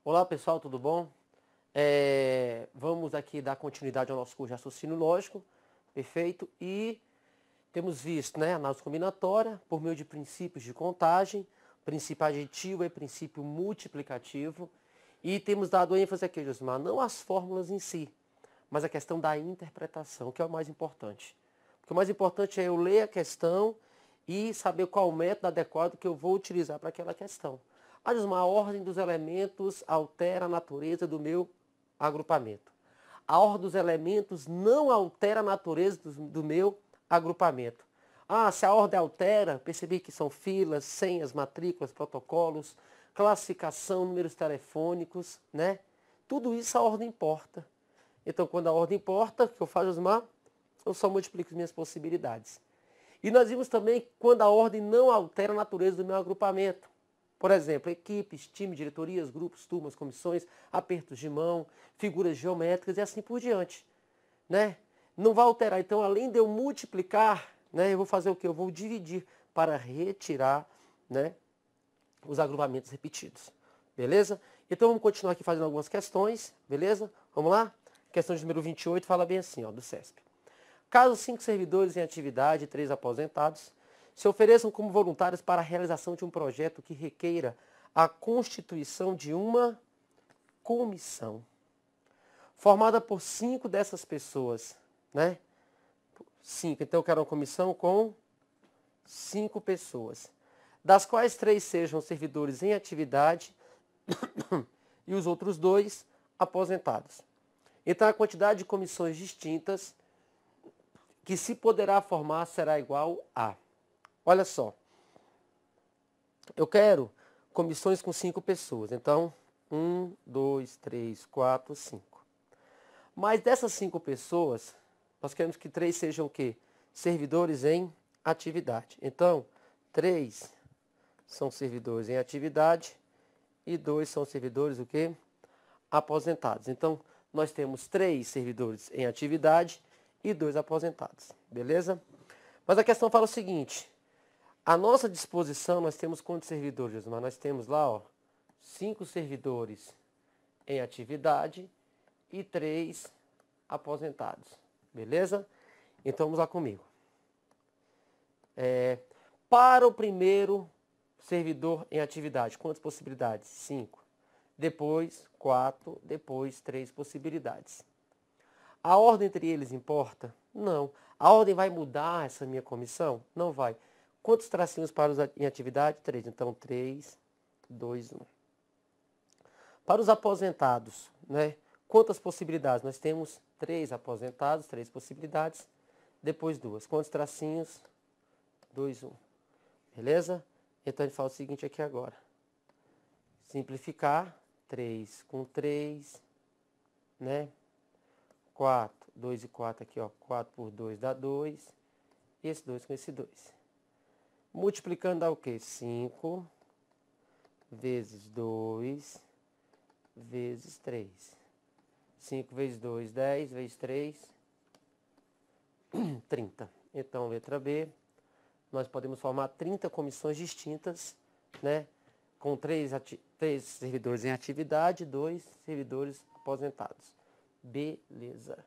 Olá pessoal, tudo bom? Vamos aqui dar continuidade ao nosso curso de raciocínio lógico, perfeito? E temos visto, né, análise combinatória por meio de princípios de contagem, princípio aditivo e princípio multiplicativo. E temos dado ênfase aqui, Josimar, não às fórmulas em si, mas a questão da interpretação, que é o mais importante. Porque o mais importante é eu ler a questão e saber qual o método adequado que eu vou utilizar para aquela questão. A ordem dos elementos altera a natureza do meu agrupamento. A ordem dos elementos não altera a natureza do meu agrupamento. Se a ordem altera, percebi que são filas, senhas, matrículas, protocolos, classificação, números telefônicos, né? Tudo isso a ordem importa. Então, quando a ordem importa, o que eu faço, Osmar? Eu só multiplico as minhas possibilidades. E nós vimos também quando a ordem não altera a natureza do meu agrupamento. Por exemplo, equipes, time, diretorias, grupos, turmas, comissões, apertos de mão, figuras geométricas e assim por diante, né? Não vai alterar. Então, além de eu multiplicar, né, eu vou fazer o quê? Eu vou dividir para retirar, né, os agrupamentos repetidos. Beleza? Então, vamos continuar aqui fazendo algumas questões. Beleza? Vamos lá? Questão de número 28 fala bem assim, ó, do CESP. Caso 5 servidores em atividade e 3 aposentados se ofereçam como voluntários para a realização de um projeto que requeira a constituição de uma comissão formada por 5 dessas pessoas, né? 5. Então eu quero uma comissão com 5 pessoas, das quais 3 sejam servidores em atividade e os outros 2 aposentados. Então a quantidade de comissões distintas que se poderá formar será igual a... Olha só, eu quero comissões com 5 pessoas. Então, 1, 2, 3, 4, 5. Mas dessas 5 pessoas, nós queremos que 3 sejam o quê? Servidores em atividade. Então, 3 são servidores em atividade e 2 são servidores o quê? Aposentados. Então, nós temos 3 servidores em atividade e 2 aposentados. Beleza? Mas a questão fala o seguinte: à nossa disposição, nós temos quantos servidores, Josimar? Nós temos lá, ó, 5 servidores em atividade e 3 aposentados. Beleza? Então, vamos lá comigo. Para o primeiro servidor em atividade, quantas possibilidades? 5. Depois, 4. Depois, 3 possibilidades. A ordem entre eles importa? Não. A ordem vai mudar essa minha comissão? Não vai. Quantos tracinhos para os em atividade? 3. Então, 3, 2, 1. Para os aposentados, né? Quantas possibilidades? Nós temos 3 aposentados, 3 possibilidades. Depois 2. Quantos tracinhos? 2, 1. Beleza? Então, a gente fala o seguinte aqui agora. Simplificar. 3 com 3, né? 4, 2 e 4 aqui, ó. 4 por 2 dá 2. E esse 2 com esse 2. Multiplicando dá o quê? 5 vezes 2 vezes 3. 5 vezes 2, 10, vezes 3, 30. Então, letra B, nós podemos formar 30 comissões distintas, né? Com 3 servidores em atividade e 2 servidores aposentados. Beleza.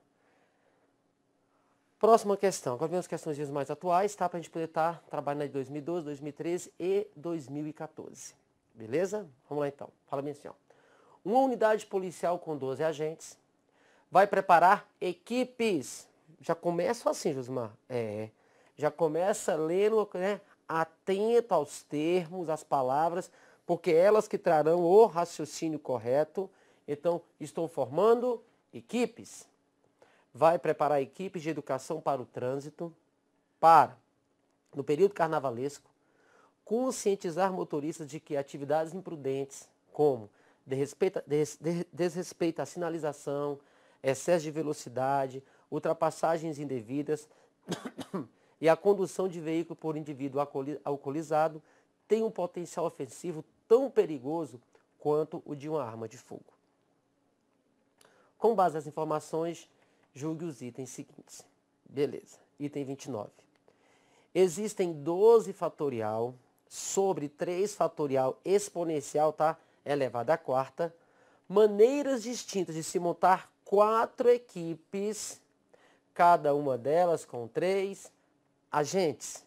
Próxima questão. Agora vem as questões mais atuais, tá? Para a gente poder estar trabalhando em 2012, 2013 e 2014. Beleza? Vamos lá então. Fala bem assim, ó. Uma unidade policial com 12 agentes vai preparar equipes. Já começa assim, Josimar. Já começa lendo, né? Atento aos termos, às palavras, porque elas que trarão o raciocínio correto. Então, estou formando equipes. Vai preparar equipes de educação para o trânsito, para, no período carnavalesco, conscientizar motoristas de que atividades imprudentes, como desrespeito à sinalização, excesso de velocidade, ultrapassagens indevidas e a condução de veículo por indivíduo alcoolizado, tem um potencial ofensivo tão perigoso quanto o de uma arma de fogo. Com base nas informações, julgue os itens seguintes. Beleza. Item 29. Existem 12 fatorial sobre 3 fatorial exponencial, tá? Elevado à quarta, maneiras distintas de se montar 4 equipes, cada uma delas com 3 agentes.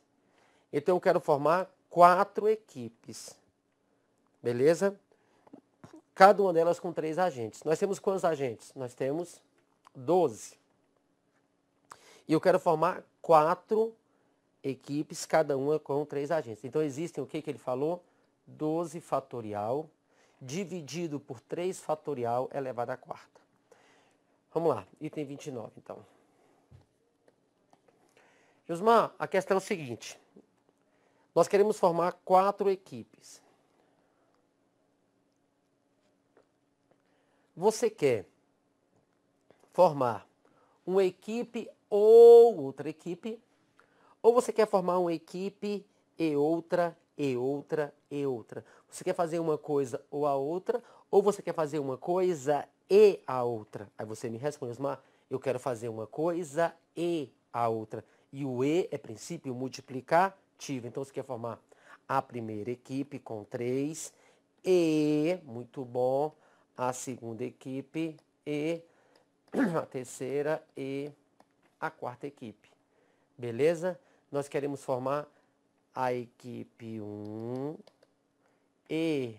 Então, eu quero formar 4 equipes, beleza? Cada uma delas com 3 agentes. Nós temos quantos agentes? Nós temos 12. E eu quero formar 4 equipes, cada uma com 3 agentes. Então, existem o que ele falou? 12 fatorial dividido por 3 fatorial elevado à quarta. Vamos lá, item 29, então. Josmar, a questão é o seguinte. Nós queremos formar 4 equipes. Você quer formar uma equipe ou outra equipe, ou você quer formar uma equipe e outra, e outra, e outra? Você quer fazer uma coisa ou a outra, ou você quer fazer uma coisa e a outra? Aí você me responde, Osmar, eu quero fazer uma coisa e a outra. E o e é princípio multiplicativo. Então você quer formar a primeira equipe com 3 e, muito bom, a segunda equipe e a terceira e a quarta equipe. Beleza? Nós queremos formar a equipe 1 e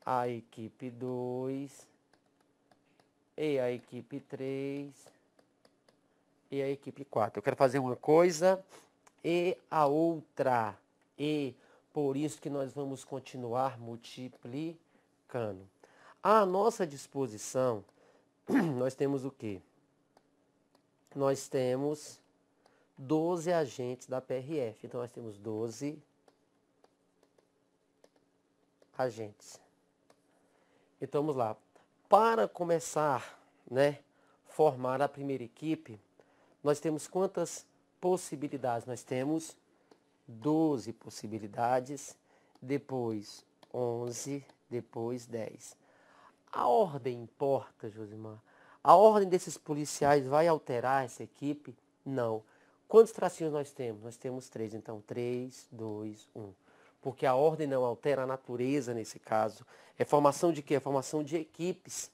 a equipe 2 e a equipe 3 e a equipe 4. Eu quero fazer uma coisa e a outra. E por isso que nós vamos continuar multiplicando. À nossa disposição, nós temos o quê? Nós temos 12 agentes da PRF. Então, nós temos 12 agentes. Então, vamos lá. Para começar, formar a primeira equipe, nós temos quantas possibilidades? Nós temos 12 possibilidades, depois 11, depois 10. A ordem importa, Josimar? A ordem desses policiais vai alterar essa equipe? Não. Quantos tracinhos nós temos? Nós temos 3. Então, 3, 2, 1. Porque a ordem não altera a natureza nesse caso. É formação de quê? É formação de equipes.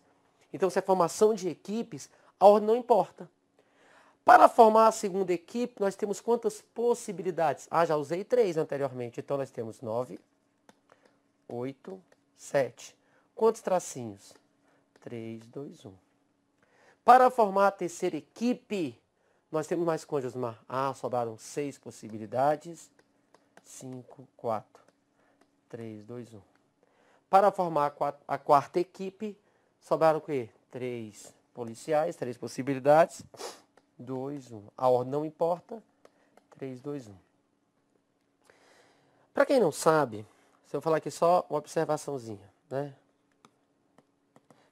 Então, se é formação de equipes, a ordem não importa. Para formar a segunda equipe, nós temos quantas possibilidades? Já usei 3 anteriormente. Então, nós temos 9, 8, 7. Quantos tracinhos? 3, 2, 1. Para formar a terceira equipe, nós temos mais quantos, Josmar? Sobraram 6 possibilidades. 5, 4, 3, 2, 1. Para formar a quarta equipe, sobraram o quê? 3 policiais, 3 possibilidades. 2, 1. A ordem não importa. 3, 2, 1. Para quem não sabe, se eu falar aqui só uma observaçãozinha,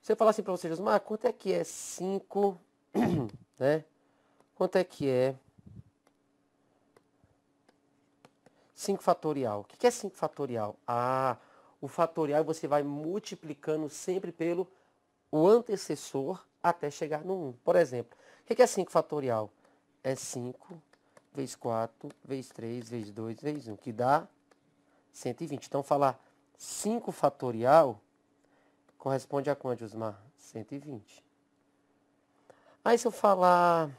Se eu falar assim para vocês, Josmar, quanto é que é 5, Quanto é que é 5 fatorial? O que é 5 fatorial? O fatorial você vai multiplicando sempre pelo o antecessor até chegar no 1. Por exemplo, o que é 5 fatorial? É 5 vezes 4, vezes 3, vezes 2, vezes 1, que dá 120. Então, falar 5 fatorial corresponde a quanto, Osmar? 120. Aí, se eu falar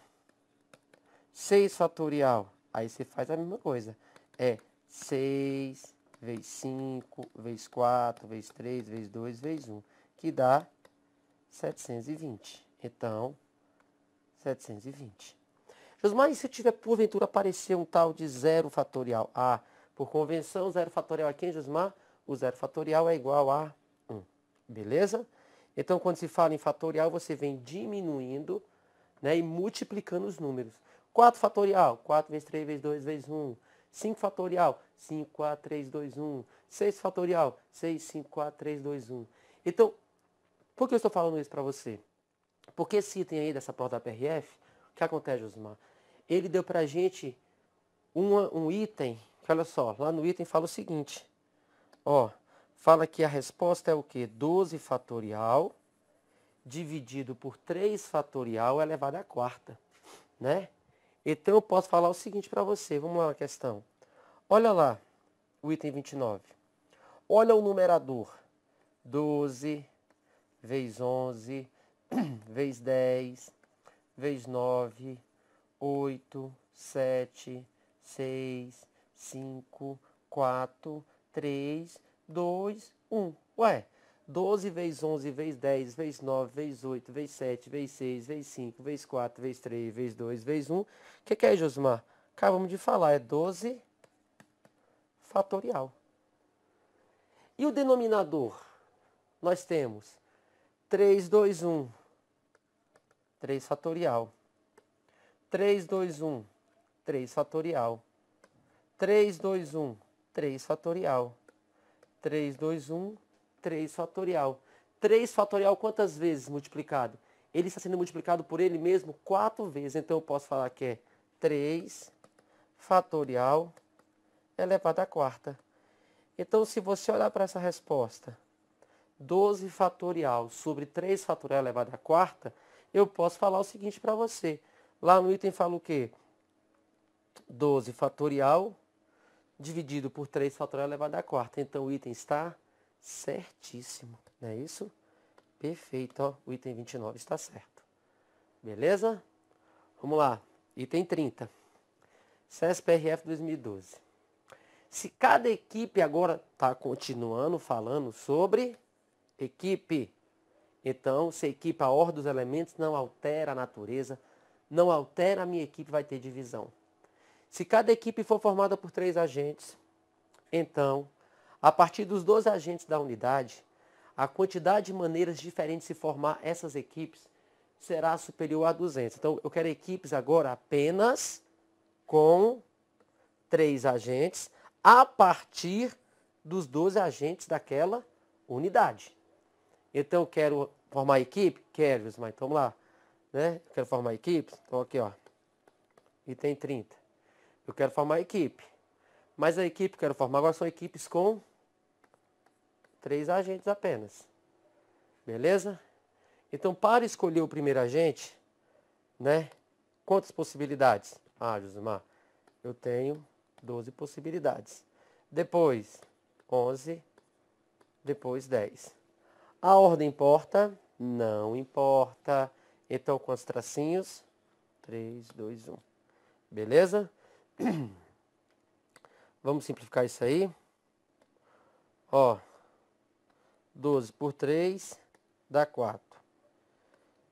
6 fatorial, aí você faz a mesma coisa. É 6 vezes 5, vezes 4, vezes 3, vezes 2, vezes 1, que dá 720. Então, 720. Josmar, e se tiver porventura aparecer um tal de 0 fatorial? Por convenção, 0 fatorial aqui, Josmar, o 0 fatorial é igual a 1. Beleza? Então, quando se fala em fatorial, você vem diminuindo e multiplicando os números. 4 fatorial, 4 vezes 3 vezes 2 vezes 1. 5 fatorial, 5, 4, 3, 2, 1. 6 fatorial, 6, 5, 4, 3, 2, 1. Então, por que eu estou falando isso para você? Porque esse item aí dessa prova da PRF, o que acontece, Josmar? Ele deu para a gente um item, que olha só, lá no item fala o seguinte, fala que a resposta é o quê? 12 fatorial dividido por 3 fatorial elevado à quarta, Então, eu posso falar o seguinte para você. Vamos lá na questão. Olha lá o item 29. Olha o numerador. 12 vezes 11, vezes 10, vezes 9, 8, 7, 6, 5, 4, 3, 2, 1. Ué, 12 vezes 11, vezes 10, vezes 9, vezes 8, vezes 7, vezes 6, vezes 5, vezes 4, vezes 3, vezes 2, vezes 1. O que é, Josimar? Acabamos de falar, é 12 fatorial. E o denominador? Nós temos 3, 2, 1, 3 fatorial. 3, 2, 1, 3 fatorial. 3, 2, 1, 3 fatorial. 3, 2, 1, 3 fatorial. 3 fatorial quantas vezes multiplicado? Ele está sendo multiplicado por ele mesmo 4 vezes. Então eu posso falar que é 3 fatorial elevado à quarta. Então se você olhar para essa resposta, 12 fatorial sobre 3 fatorial elevado à quarta, eu posso falar o seguinte para você. Lá no item fala o quê? 12 fatorial dividido por 3 fatorial elevado à quarta. Então o item está certíssimo, não é isso? Perfeito, ó. O item 29 está certo. Beleza? Vamos lá. Item 30. CSPRF 2012. Se cada equipe agora está continuando falando sobre equipe, então se a equipe, a ordem dos elementos não altera a natureza, não altera a minha equipe, vai ter divisão. Se cada equipe for formada por 3 agentes, então, a partir dos 12 agentes da unidade, a quantidade de maneiras diferentes de se formar essas equipes será superior a 200. Então, eu quero equipes agora apenas com 3 agentes, a partir dos 12 agentes daquela unidade. Então, eu quero formar equipe? Quero, mas então vamos lá. Né? Eu quero formar equipes? Então, aqui, ó. Item 30. Eu quero formar equipe. Mas a equipe que eu quero formar agora são equipes com 3 agentes apenas. Beleza? Então, para escolher o primeiro agente, né? Quantas possibilidades? Ah, Josimar, eu tenho 12 possibilidades. Depois, 11. Depois, 10. A ordem importa? Não importa. Então, quantos tracinhos? 3, 2, 1. Beleza? Vamos simplificar isso aí. Ó, 12 por 3 dá 4.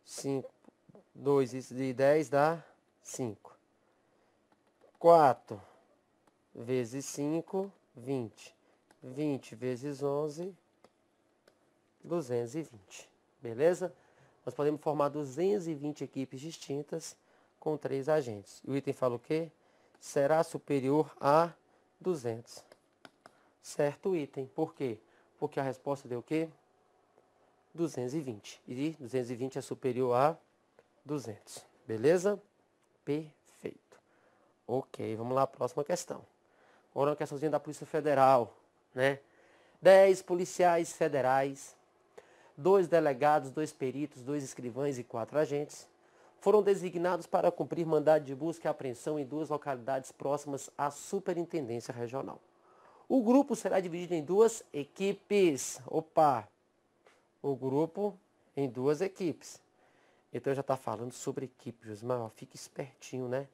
5, 2 e 10 dá 5. 4 vezes 5, 20. 20 vezes 11, 220. Beleza? Nós podemos formar 220 equipes distintas com 3 agentes. E o item fala o quê? Será superior a 200. Certo item. Por quê? Porque a resposta deu o quê? 220. E 220 é superior a 200. Beleza? Perfeito. Ok, vamos lá, próxima questão. Agora uma questãozinha da Polícia Federal, né? 10 policiais federais, 2 delegados, 2 peritos, 2 escrivães e 4 agentes foram designados para cumprir mandado de busca e apreensão em 2 localidades próximas à Superintendência Regional. O grupo será dividido em 2 equipes. Opa! O grupo em 2 equipes. Então já está falando sobre equipe, Josimar. Fica espertinho, né?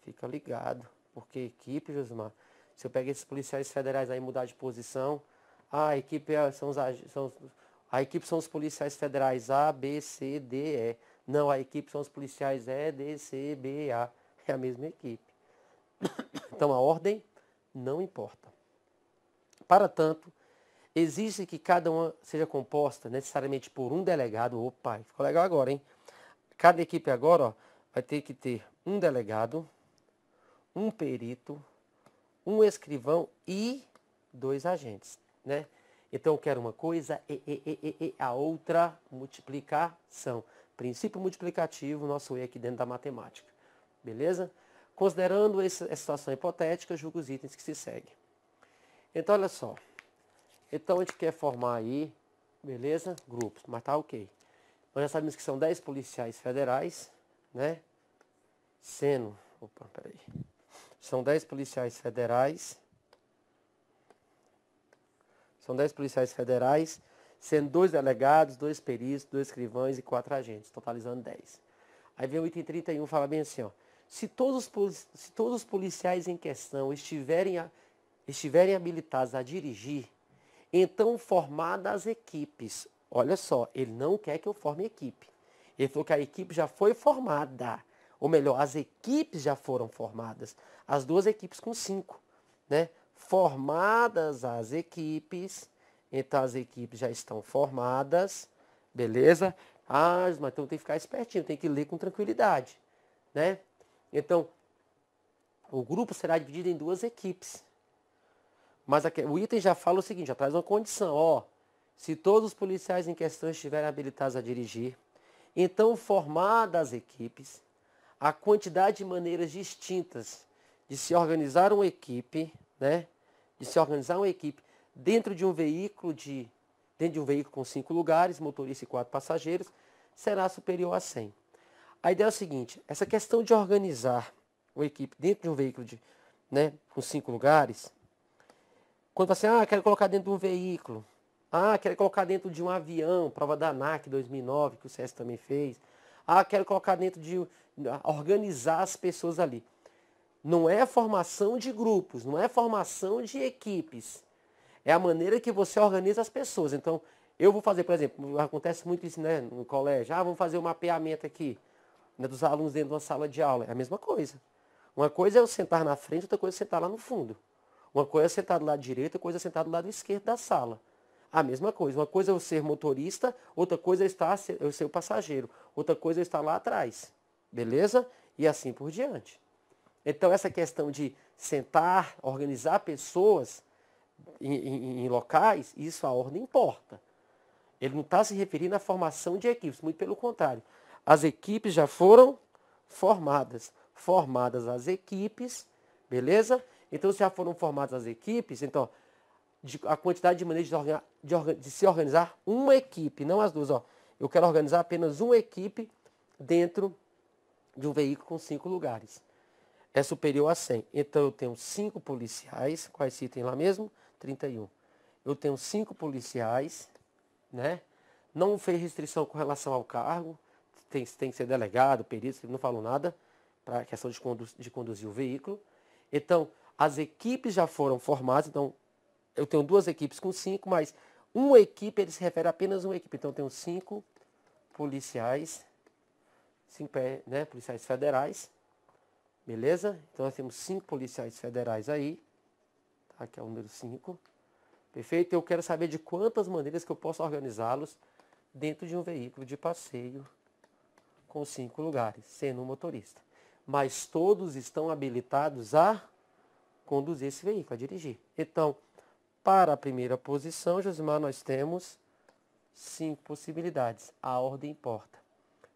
Fica ligado. Porque equipe, Josimar, se eu pegar esses policiais federais aí e mudar de posição, a equipe são os policiais federais A, B, C, D, E. Não, a equipe são os policiais E, D, C, B, A. É a mesma equipe. Então a ordem não importa. Para tanto, exige que cada uma seja composta necessariamente por um delegado. Opa, ficou legal agora, hein? Cada equipe agora, ó, vai ter que ter um delegado, um perito, um escrivão e 2 agentes, né? Então eu quero uma coisa e a outra multiplicação. Princípio multiplicativo, nosso E aqui dentro da matemática. Beleza? Considerando essa situação hipotética, julgo os itens que se seguem. Então, olha só. Então, a gente quer formar aí, beleza? Grupos, mas tá ok. Nós já sabemos que são 10 policiais federais, né? São 10 policiais federais. São 10 policiais federais, sendo 2 delegados, 2 peritos, 2 escrivães e 4 agentes, totalizando 10. Aí vem o item 31, fala bem assim, ó. Se todos os policiais em questão estiverem habilitados a dirigir, então formadas as equipes. Olha só, ele não quer que eu forme equipe. Ele falou que a equipe já foi formada. Ou melhor, as equipes já foram formadas. As 2 equipes com 5, né? Formadas as equipes. Então as equipes já estão formadas. Beleza? Ah, mas então tem que ficar espertinho, tem que ler com tranquilidade, né? Então, o grupo será dividido em 2 equipes. Mas aqui, o item já fala o seguinte, já traz uma condição, ó. Se todos os policiais em questão estiverem habilitados a dirigir, então formadas as equipes, a quantidade de maneiras distintas de se organizar uma equipe, né? De se organizar uma equipe dentro de um veículo com 5 lugares, motorista e 4 passageiros, será superior a 100. A ideia é o seguinte, essa questão de organizar uma equipe dentro de um veículo com 5 lugares, quando você, quero colocar dentro de um veículo, quero colocar dentro de um avião, prova da ANAC 2009, que o CS também fez, quero colocar dentro de, organizar as pessoas ali. Não é formação de grupos, não é formação de equipes, é a maneira que você organiza as pessoas. Então, eu vou fazer, por exemplo, acontece muito isso, né, no colégio, vamos fazer um mapeamento aqui, né, dos alunos dentro de uma sala de aula. É a mesma coisa. Uma coisa é eu sentar na frente, outra coisa é sentar lá no fundo. Uma coisa é sentar do lado direito, outra coisa é sentar do lado esquerdo da sala. A mesma coisa. Uma coisa é eu ser motorista, outra coisa é eu ser o passageiro. Outra coisa é eu estar lá atrás. Beleza? E assim por diante. Então, essa questão de sentar, organizar pessoas em locais, isso a ordem importa. Ele não está se referindo à formação de equipes, muito pelo contrário. As equipes já foram formadas. Formadas as equipes, beleza? Então, se já foram formadas as equipes, então, a quantidade de maneiras de se organizar uma equipe, não as 2. Ó. Eu quero organizar apenas uma equipe dentro de um veículo com 5 lugares. É superior a 100. Então, eu tenho 5 policiais. Quais item lá mesmo? 31. Eu tenho 5 policiais, né? Não fez restrição com relação ao cargo. Tem que ser delegado, perito, ele não falou nada para a questão de conduzir o veículo. Então, as equipes já foram formadas. Então, eu tenho 2 equipes com 5, mas uma equipe, ele se refere a apenas uma equipe. Então, eu tenho 5 policiais, 5 policiais federais. Beleza? Então, nós temos 5 policiais federais aí. Tá? Aqui é o número 5. Perfeito? Eu quero saber de quantas maneiras que eu posso organizá-los dentro de um veículo de passeio com 5 lugares, sendo um motorista. Mas todos estão habilitados a conduzir esse veículo, a dirigir. Então, para a primeira posição, Josimar, nós temos 5 possibilidades. A ordem importa.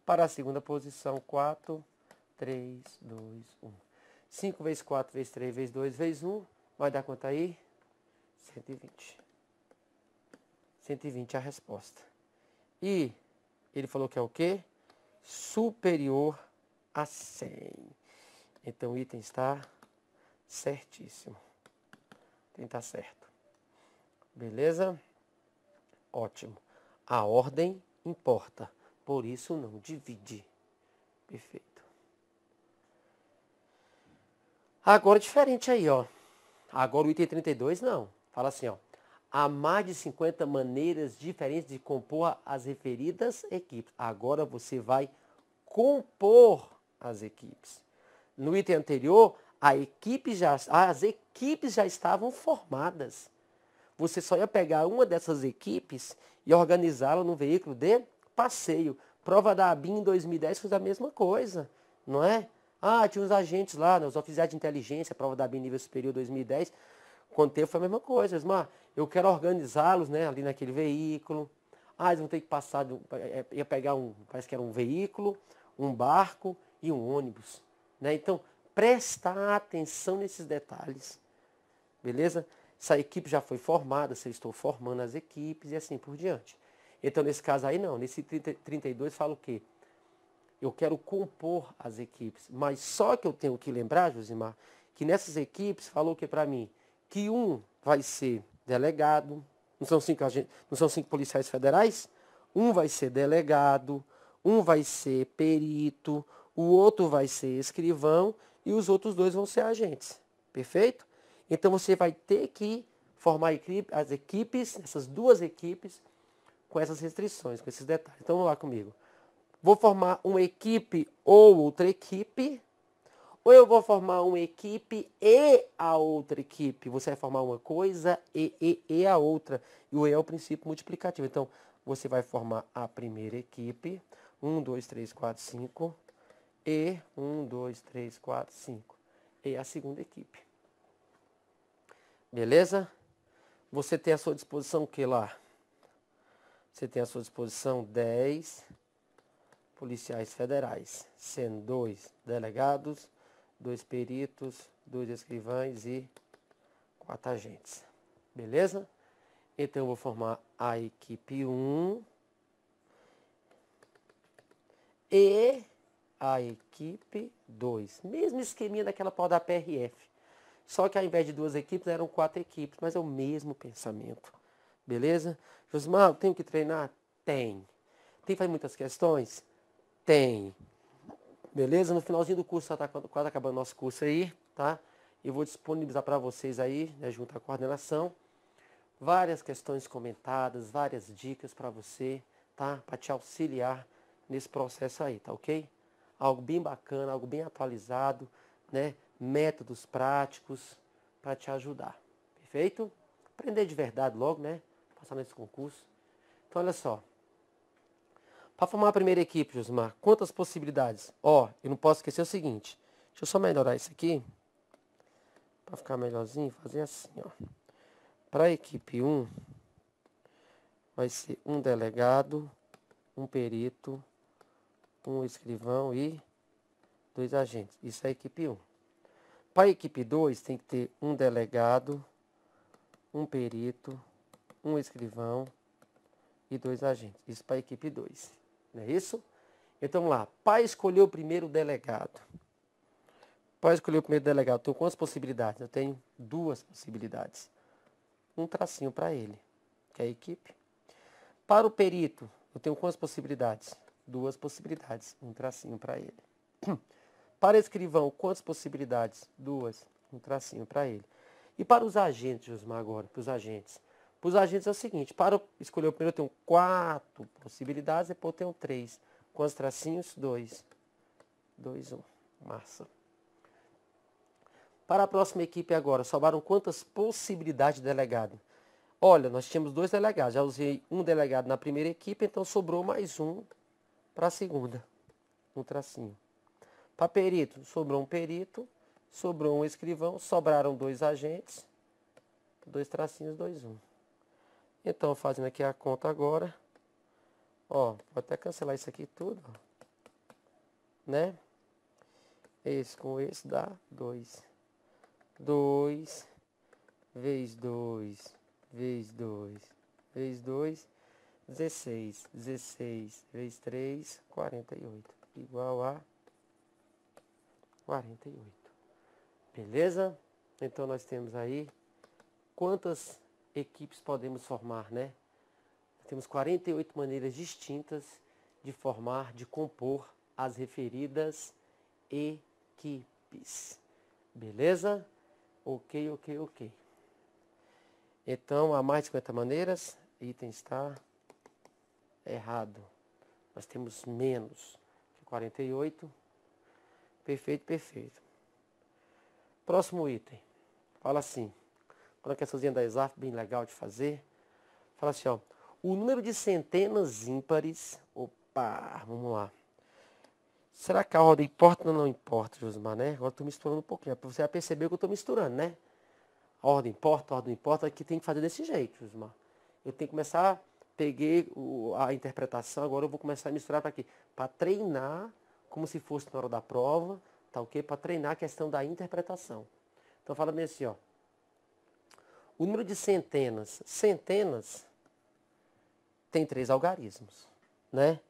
Para a segunda posição, 4, 3, 2, 1. 5 vezes 4, vezes 3, vezes 2, vezes 1. Vai dar quanto aí? 120. 120 é a resposta. E ele falou que é o quê? Superior a 100. Então o item está certíssimo. Tem que estar certo. Beleza? Ótimo. A ordem importa. Por isso não divide. Perfeito. Agora diferente aí, ó. Agora o item 32 não. Fala assim, ó. Há mais de 50 maneiras diferentes de compor as referidas equipes. Agora você vai compor as equipes. No item anterior, as equipes já estavam formadas. Você só ia pegar uma dessas equipes e organizá-la no veículo de passeio. Prova da ABIN em 2010 fez a mesma coisa, não é? Tinha uns agentes lá, né, os oficiais de inteligência, prova da ABIN nível superior 2010. Quando teve foi a mesma coisa. Eu quero organizá-los, né, ali naquele veículo. Eles vão ter que passar, ia pegar parece que era um veículo, um barco e um ônibus. Né? Então, prestar atenção nesses detalhes. Beleza? Essa equipe já foi formada, se eu estou formando as equipes e assim por diante. Então, nesse caso aí, não. Nesse 32 fala o quê? Eu quero compor as equipes. Mas só que eu tenho que lembrar, Josimar, que nessas equipes falou o que para mim? Que um vai ser delegado, Não são 5 policiais federais? Um vai ser delegado, um vai ser perito, o outro vai ser escrivão e os outros 2 vão ser agentes. Perfeito? Então você vai ter que formar as equipes, essas 2 equipes, com essas restrições, com esses detalhes. Então vamos lá comigo. Vou formar uma equipe ou outra equipe, ou eu vou formar uma equipe e a outra equipe. Você vai formar uma coisa e a outra. E o E é o princípio multiplicativo. Então, você vai formar a primeira equipe. 1, 2, 3, 4, 5. E 1, 2, 3, 4, 5. E a segunda equipe. Beleza? Você tem à sua disposição o que lá? Você tem à sua disposição 10 policiais federais, sendo 2 delegados, 2 peritos, 2 escrivães e 4 agentes. Beleza? Então eu vou formar a equipe 1 e a equipe 2. Mesmo esqueminha daquela pau da PRF. Só que ao invés de 2 equipes, eram 4 equipes, mas é o mesmo pensamento. Beleza? Josmar, tenho que treinar? Tem. Tem que fazer muitas questões? Tem. Beleza? No finalzinho do curso, está quase acabando o nosso curso aí, tá? Eu vou disponibilizar para vocês aí, né, junto à coordenação, várias questões comentadas, várias dicas para você, tá? Para te auxiliar nesse processo aí, tá ok? Algo bem bacana, algo bem atualizado, né? Métodos práticos para te ajudar. Perfeito? Aprender de verdade logo, né? Passar nesse concurso. Então, olha só. Para formar a primeira equipe, Josmar, quantas possibilidades? Ó, eu não posso esquecer o seguinte. Deixa eu só melhorar isso aqui. Para ficar melhorzinho, fazer assim, ó. Para a equipe 1, vai ser um delegado, um perito, um escrivão e 2 agentes. Isso é a equipe 1. Para a equipe 2, tem que ter um delegado, um perito, um escrivão e 2 agentes. Isso para a equipe 2. Não é isso? Então vamos lá. Para escolher o primeiro delegado. Para escolher o primeiro delegado, eu tenho quantas possibilidades? Eu tenho 2 possibilidades. Um tracinho para ele, que é a equipe. Para o perito, eu tenho quantas possibilidades? 2 possibilidades. Um tracinho para ele. Para o escrivão, quantas possibilidades? 2. Um tracinho para ele. E para os agentes, Josmar, agora, para os agentes. Para os agentes é o seguinte, para escolher o primeiro eu tenho 4 possibilidades, depois eu tenho 3. Quantos tracinhos? 2. 2, 1. Massa. Para a próxima equipe agora, sobraram quantas possibilidades de delegado? Olha, nós tínhamos 2 delegados, já usei um delegado na primeira equipe, então sobrou mais um para a segunda. Um tracinho. Para perito, sobrou um perito, sobrou um escrivão, sobraram 2 agentes, 2 tracinhos, 2, 1. Então, fazendo aqui a conta agora, ó, vou até cancelar isso aqui tudo, ó, né? Esse com esse dá 2. 2 vezes 2 vezes 2 vezes 2, 16. 16 vezes 3, 48. Igual a 48. Beleza? Então nós temos aí quantas equipes podemos formar, né? Temos 48 maneiras distintas de formar, de compor as referidas equipes. Beleza? Ok, ok, ok. Então, há mais de 50 maneiras, item está errado. Nós temos menos que 48. Perfeito, perfeito. Próximo item. Fala assim. Uma questãozinha da ESAF, bem legal de fazer. Fala assim, ó. O número de centenas ímpares. Opa, vamos lá. Será que a ordem importa ou não importa, Josmar, né? Agora estou misturando um pouquinho. Você vai perceber que eu estou misturando, né? A ordem importa. Aqui tem que fazer desse jeito, Josmar. Eu tenho que começar, peguei a interpretação, agora eu vou começar a misturar para quê? Para treinar, como se fosse na hora da prova, tá ok? Para treinar a questão da interpretação. Então fala bem assim, ó. O número de centenas tem 3 algarismos, né?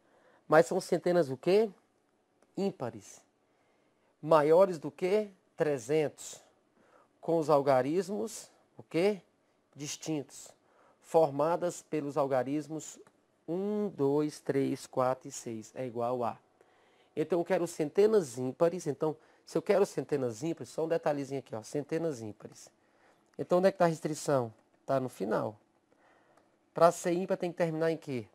Mas são centenas o quê? Ímpares. Maiores do que 300. Com os algarismos, o quê? Distintos. formadas pelos algarismos 1, 2, 3, 4 e 6 é igual a. Então eu quero centenas ímpares. Então, se eu quero centenas ímpares, só um detalhezinho aqui, ó, centenas ímpares. Então, onde é que está a restrição? Está no final. Para ser ímpar tem que terminar em quê?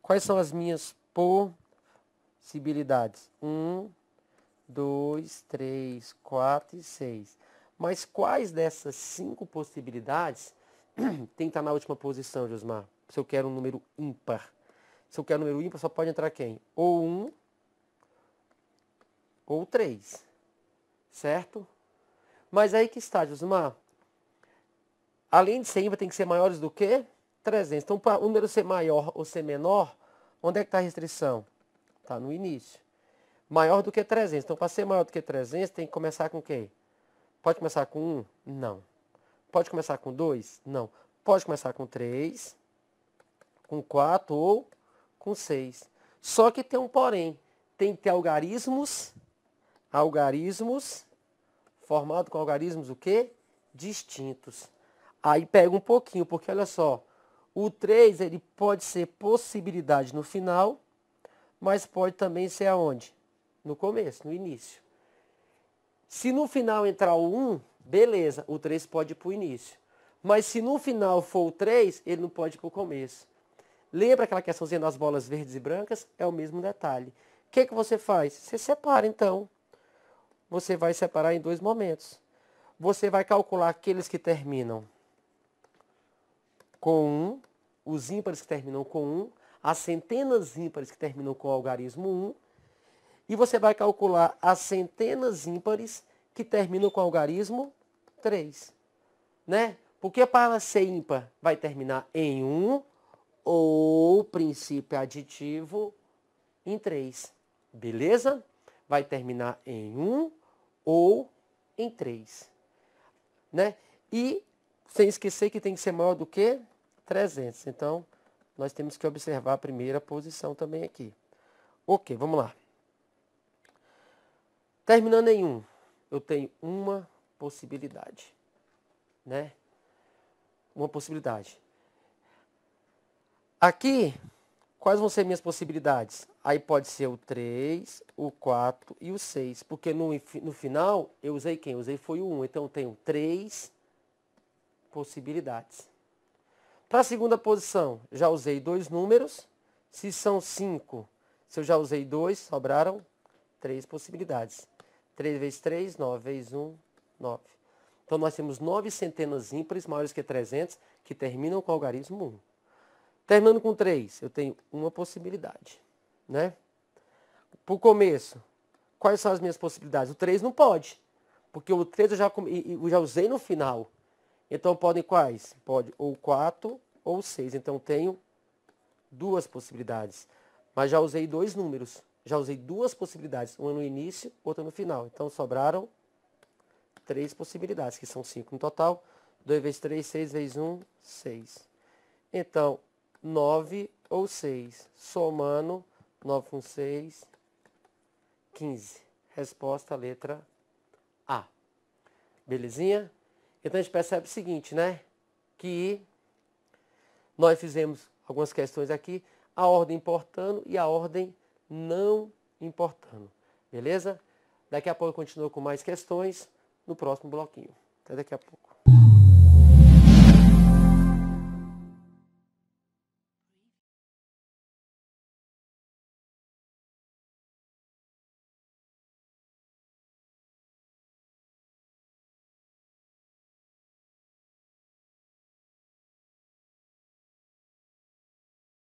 Quais são as minhas possibilidades? 1, 2, 3, 4 e 6. Mas quais dessas 5 possibilidades tem que estar na última posição, Josmar? Se eu quero um número ímpar. Se eu quero um número ímpar, só pode entrar quem? Ou 1 ou 3. Certo? Mas aí que está, Josmar. Além de ser ímpar, tem que ser maiores do que 300. Então, para o número ser maior ou ser menor, onde é que está a restrição? Está no início. Maior do que 300. Então, para ser maior do que 300, tem que começar com quem? Pode começar com 1? Não. Pode começar com 2? Não. Pode começar com 3, com 4 ou com 6. Só que tem um porém. Tem que ter algarismos formado com algarismos o quê? Distintos. Aí pega um pouquinho, porque olha só, o 3 ele pode ser possibilidade no final, mas pode também ser aonde? No começo, no início. Se no final entrar o 1, beleza, o 3 pode ir para o início. Mas se no final for o 3, ele não pode ir para o começo. Lembra aquela questãozinha das bolas verdes e brancas? É o mesmo detalhe. O que você faz? Você separa, então. Você vai separar em 2 momentos. Você vai calcular aqueles que terminam com 1, os ímpares que terminam com 1, as centenas ímpares que terminam com o algarismo 1, e você vai calcular as centenas ímpares que terminam com o algarismo 3. Né? Porque para ser ímpar vai terminar em 1 ou princípio aditivo em 3. Beleza? Vai terminar em 1 ou em 3. Né? E sem esquecer que tem que ser maior do que 300. Então, nós temos que observar a primeira posição também aqui. Ok, vamos lá. Terminando em 1, eu tenho uma possibilidade. Né? Uma possibilidade. Aqui, quais vão ser minhas possibilidades? Aí pode ser o 3, o 4 e o 6. Porque no final, eu usei quem? Eu usei foi o 1. Então, eu tenho 3 possibilidades. Para a segunda posição, já usei 2 números. Se são 5, se eu já usei 2, sobraram 3 possibilidades. 3 vezes 3, 9 vezes 1, 9. Então, nós temos 9 centenas ímpares maiores que 300 que terminam com o algarismo 1. Terminando com 3, eu tenho uma possibilidade. Né? Para o começo, quais são as minhas possibilidades? O 3 não pode, porque o 3 eu já usei no final. Então, podem quais? Pode ou 4 ou 6. Então, tenho 2 possibilidades. Mas já usei 2 números. Já usei 2 possibilidades. Uma no início, outra no final. Então, sobraram 3 possibilidades, que são 5 no total. 2 vezes 3, 6 vezes 1, 6. Então, 9 ou 6. Somando, 9 com 6, 15. Resposta, letra A. Belezinha? Então, a gente percebe o seguinte, né? Que nós fizemos algumas questões aqui, a ordem importando e a ordem não importando. Beleza? Daqui a pouco eu continuo com mais questões no próximo bloquinho. Até daqui a pouco.